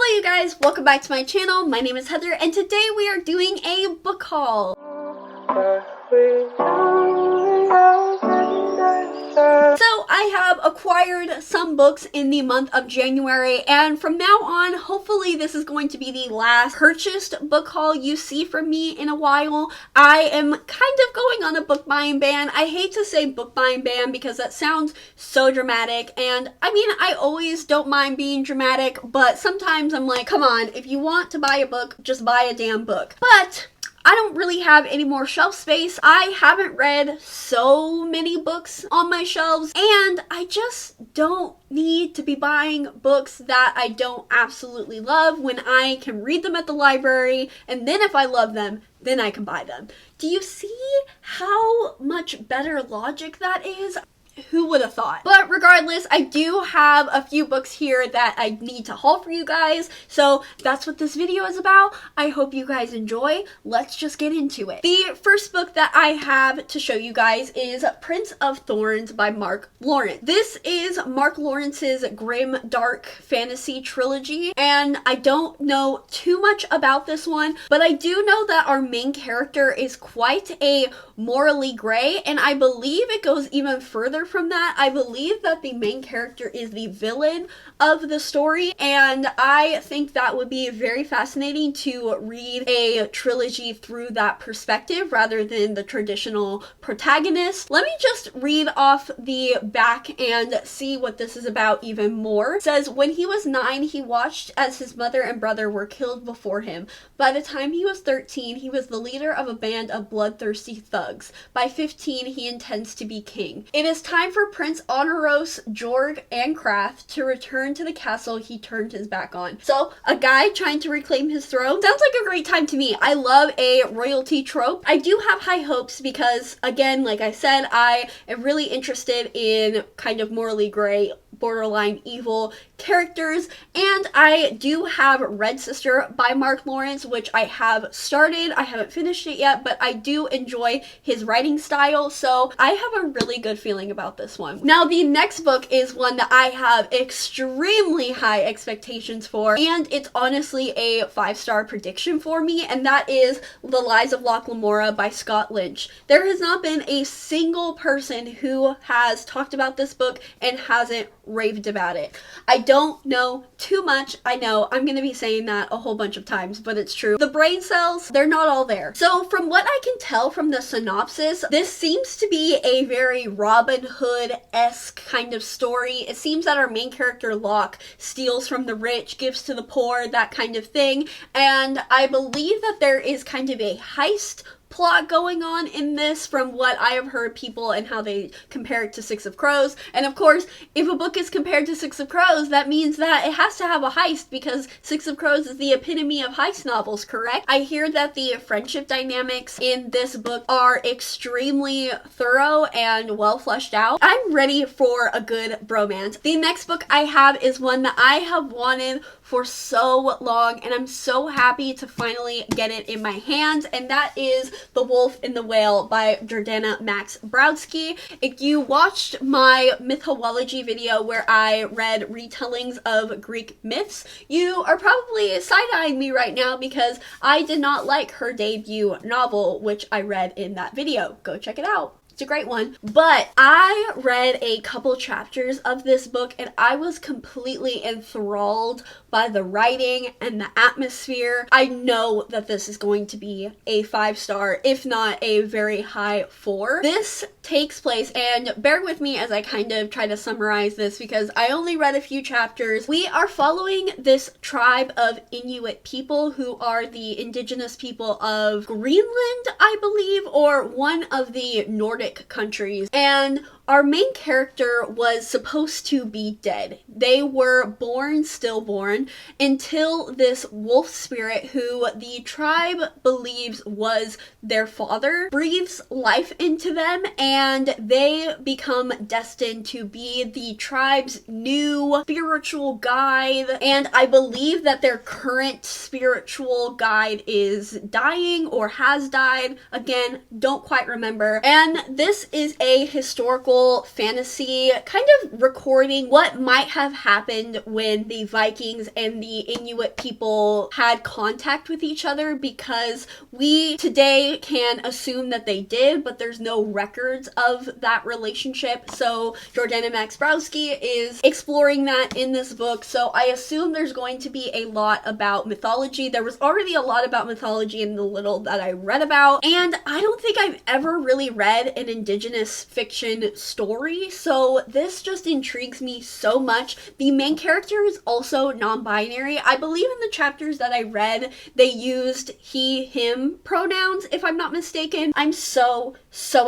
Hello you guys, welcome back to my channel. My name is Heather and today we are doing a book haul. So I have acquired some books in the month of January, and from now on, hopefully this is going to be the last purchased book haul you see from me in a while. I am kind of going on a book buying ban. I hate to say book buying ban because that sounds so dramatic, and I mean, I always don't mind being dramatic, but sometimes I'm like, come on, if you want to buy a book, just buy a damn book. But I don't really have any more shelf space. I haven't read so many books on my shelves, and I just don't need to be buying books that I don't absolutely love when I can read them at the library, and then if I love them, then I can buy them. Do you see how much better logic that is? Who would have thought? But regardless, I do have a few books here that I need to haul for you guys, so that's what this video is about. I hope you guys enjoy. Let's just get into it. The first book that I have to show you guys is Prince of Thorns by Mark Lawrence. This is Mark Lawrence's grim, dark fantasy trilogy, and I don't know too much about this one, but I do know that our main character is quite a morally gray, and I believe it goes even further from that. I believe that the main character is the villain of the story, and I think that would be very fascinating to read a trilogy through that perspective rather than the traditional protagonist. Let me just read off the back and see what this is about even more. It says, when he was 9, he watched as his mother and brother were killed before him. By the time he was 13, he was the leader of a band of bloodthirsty thugs. By 15, he intends to be king. It is time for Prince Honoros Jorg Ancraft to return to the castle he turned his back on. So, a guy trying to reclaim his throne sounds like a great time to me. I love a royalty trope. I do have high hopes because, again, like I said, I am really interested in kind of morally gray, borderline evil characters, and I do have Red Sister by Mark Lawrence, which I have started. I haven't finished it yet, but I do enjoy his writing style, so I have a really good feeling about this one. Now, the next book is one that I have extremely high expectations for, and it's honestly a 5-star prediction for me, and that is The Lies of Locke Lamora by Scott Lynch. There has not been a single person who has talked about this book and hasn't raved about it. I don't know too much. I know I'm gonna be saying that a whole bunch of times, but it's true. The brain cells, they're not all there. So from what I can tell from the synopsis, this seems to be a very Robin Hood-esque kind of story. It seems that our main character Locke steals from the rich, gives to the poor, that kind of thing, and I believe that there is kind of a heist plot going on in this from what I have heard people and how they compare it to Six of Crows. And of course, if a book is compared to Six of Crows, that means that it has to have a heist because Six of Crows is the epitome of heist novels, correct? I hear that the friendship dynamics in this book are extremely thorough and well fleshed out. I'm ready for a good bromance. The next book I have is one that I have wanted for so long, and I'm so happy to finally get it in my hands, and that is The Wolf and the Whale by Jordana Max Browski. If you watched my mythology video where I read retellings of Greek myths, you are probably side-eyeing me right now because I did not like her debut novel, which I read in that video. Go check it out. It's a great one. But I read a couple chapters of this book and I was completely enthralled by the writing and the atmosphere. I know that this is going to be a 5-star, if not a very high 4. This takes place, and bear with me as I kind of try to summarize this because I only read a few chapters. We are following this tribe of Inuit people who are the indigenous people of Greenland, I believe, or one of the Nordic countries, and our main character was supposed to be dead. They were born stillborn until this wolf spirit, who the tribe believes was their father, breathes life into them, and they become destined to be the tribe's new spiritual guide. And I believe that their current spiritual guide is dying or has died. Again, don't quite remember. And this is a historical historical fantasy, kind of recording what might have happened when the Vikings and the Inuit people had contact with each other, because we today can assume that they did, but there's no records of that relationship. So Jordana Max Browski is exploring that in this book. So I assume there's going to be a lot about mythology. There was already a lot about mythology in the little that I read about, and I don't think I've ever really read an Indigenous fiction story, so this just intrigues me so much. The main character is also non-binary. I believe in the chapters that I read, they used he, him pronouns, if I'm not mistaken. I'm so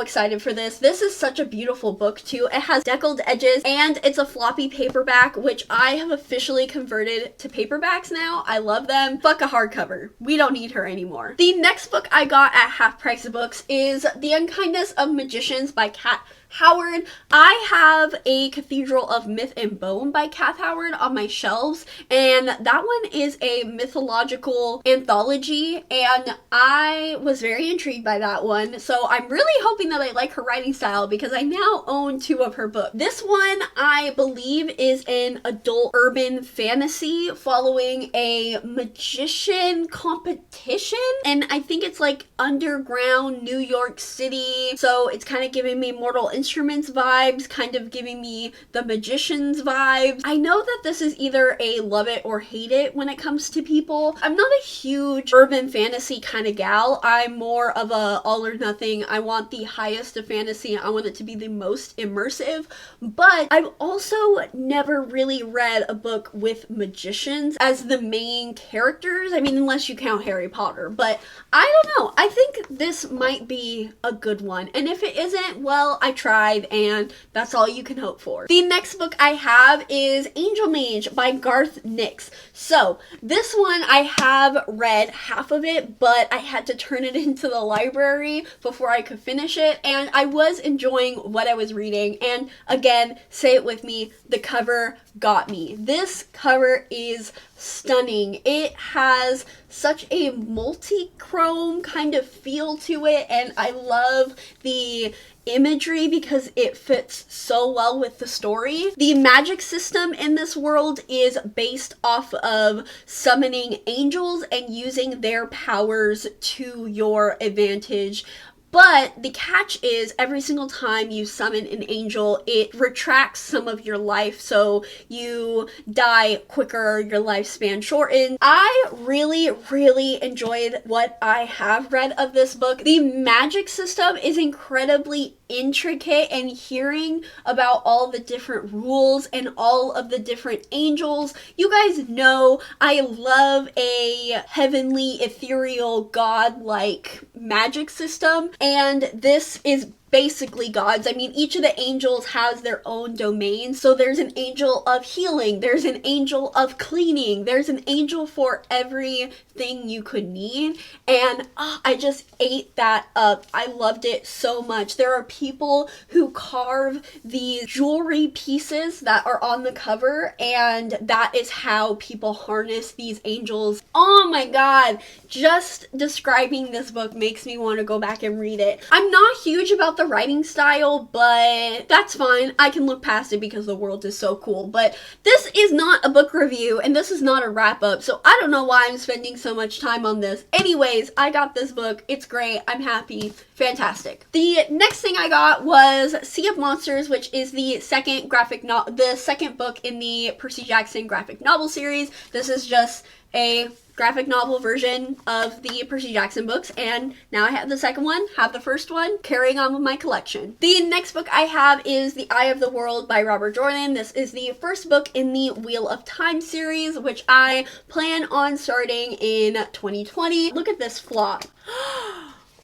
excited for this. This is such a beautiful book too. It has deckled edges and it's a floppy paperback, which I have officially converted to paperbacks now. I love them. Fuck a hardcover. We don't need her anymore. The next book I got at Half Price Books is The Unkindness of Magicians by Kat Howard. I have a Cathedral of Myth and Bone by Kath Howard on my shelves, and that one is a mythological anthology, and I was very intrigued by that one. So I'm really hoping that I like her writing style, because I now own 2 of her books. This one, I believe, is an adult urban fantasy following a magician competition, and I think it's like underground New York City, so it's kind of giving me Mortal Instruments vibes, kind of giving me The Magicians vibes. I know that this is either a love it or hate it when it comes to people. I'm not a huge urban fantasy kind of gal. I'm more of a all or nothing. I want the highest of fantasy. I want it to be the most immersive, but I've also never really read a book with magicians as the main characters. I mean, unless you count Harry Potter, but I don't know. I think this might be a good one, and if it isn't, well, I tried, and that's all you can hope for. The next book I have is Angel Mage by Garth Nix. So this one I have read half of it, but I had to turn it into the library before I could finish it, and I was enjoying what I was reading. And again, say it with me, the cover got me. This cover is stunning. It has such a multi-chrome kind of feel to it, and I love the imagery because it fits so well with the story. The magic system in this world is based off of summoning angels and using their powers to your advantage. But the catch is, every single time you summon an angel, it retracts some of your life, so you die quicker, your lifespan shortens. I really enjoyed what I have read of this book. The magic system is incredibly intricate, and hearing about all the different rules and all of the different angels. You guys know I love a heavenly, ethereal, god-like magic system, and this is basically gods. I mean, each of the angels has their own domain. So there's an angel of healing, there's an angel of cleaning, there's an angel for everything you could need. And I just ate that up. I loved it so much. There are people who carve these jewelry pieces that are on the cover, and that is how people harness these angels. Oh my god, just describing this book makes me want to go back and read it. I'm not huge about the writing style, but that's fine. I can look past it because the world is so cool. But this is not a book review, and this is not a wrap up, so I don't know why I'm spending so much time on this. Anyways, I got this book. It's great. I'm happy. Fantastic. The next thing I got was Sea of Monsters, which is the second book in the Percy Jackson graphic novel series. This is just a graphic novel version of the Percy Jackson books, and now I have the second one, have the first one, carrying on with my collection. The next book I have is The Eye of the World by Robert Jordan. This is the first book in the Wheel of Time series, which I plan on starting in 2020. Look at this flop.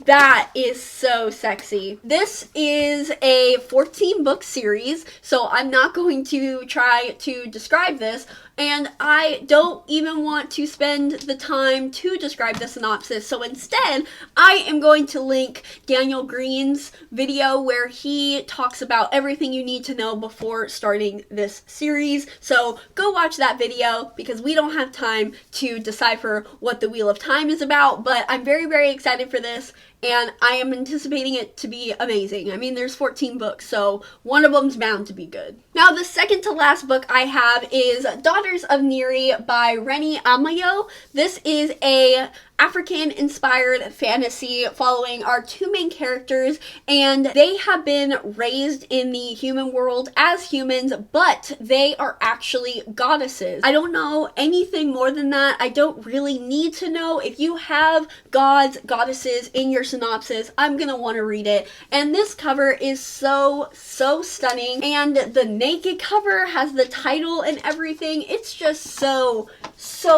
That is so sexy. This is a 14 book series, so I'm not going to try to describe this. and I don't even want to spend the time to describe the synopsis. So instead, I am going to link Daniel Green's video where he talks about everything you need to know before starting this series. So go watch that video because we don't have time to decipher what the Wheel of Time is about, but I'm very, very excited for this. And I am anticipating it to be amazing. I mean, there's 14 books, so one of them's bound to be good. Now, the second to last book I have is Daughters of Neary by Rennie Amayo. This is a African-inspired fantasy following our two main characters, and they have been raised in the human world as humans, but they are actually goddesses. I don't know anything more than that. I don't really need to know. If you have gods, goddesses in your synopsis, I'm gonna want to read it. And this cover is so stunning, and the naked cover has the title and everything. It's just so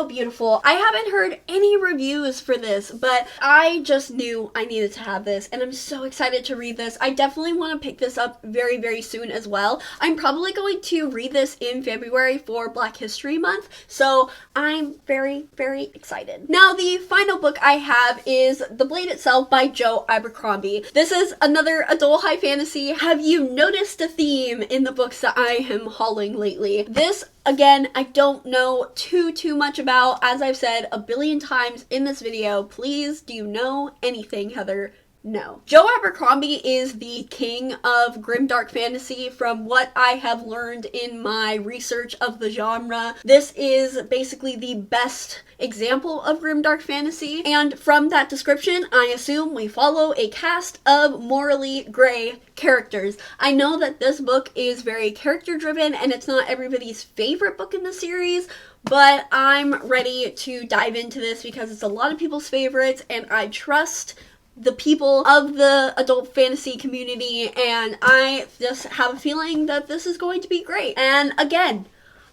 beautiful. I haven't heard any reviews for this, but I just knew I needed to have this, and I'm so excited to read this. I definitely want to pick this up very, very soon as well. I'm probably going to read this in February for Black History Month, so I'm very, very excited. Now, the final book I have is The Blade Itself by Joe Abercrombie. This is another adult high fantasy. Have you noticed a theme in the books that I am hauling lately? This, again, I don't know too much about. As I've said a billion times in this video, please, do you know anything, Heather? No. Joe Abercrombie is the king of grimdark fantasy from what I have learned in my research of the genre. This is basically the best example of grimdark fantasy, and from that description, I assume we follow a cast of morally gray characters. I know that this book is very character driven and it's not everybody's favorite book in the series, but I'm ready to dive into this because it's a lot of people's favorites, and I trust the people of the adult fantasy community, and I just have a feeling that this is going to be great. And again,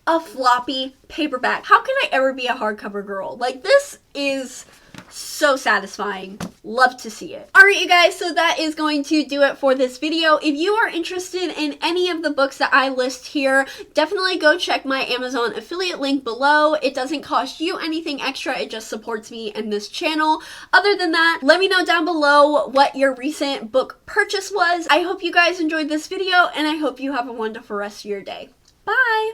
a floppy paperback. How can I ever be a hardcover girl? Like, this is so satisfying. Love to see it. Alright, you guys, so that is going to do it for this video. If you are interested in any of the books that I list here, definitely go check my Amazon affiliate link below. It doesn't cost you anything extra, it just supports me and this channel. Other than that, let me know down below what your recent book purchase was. I hope you guys enjoyed this video, and I hope you have a wonderful rest of your day. Bye!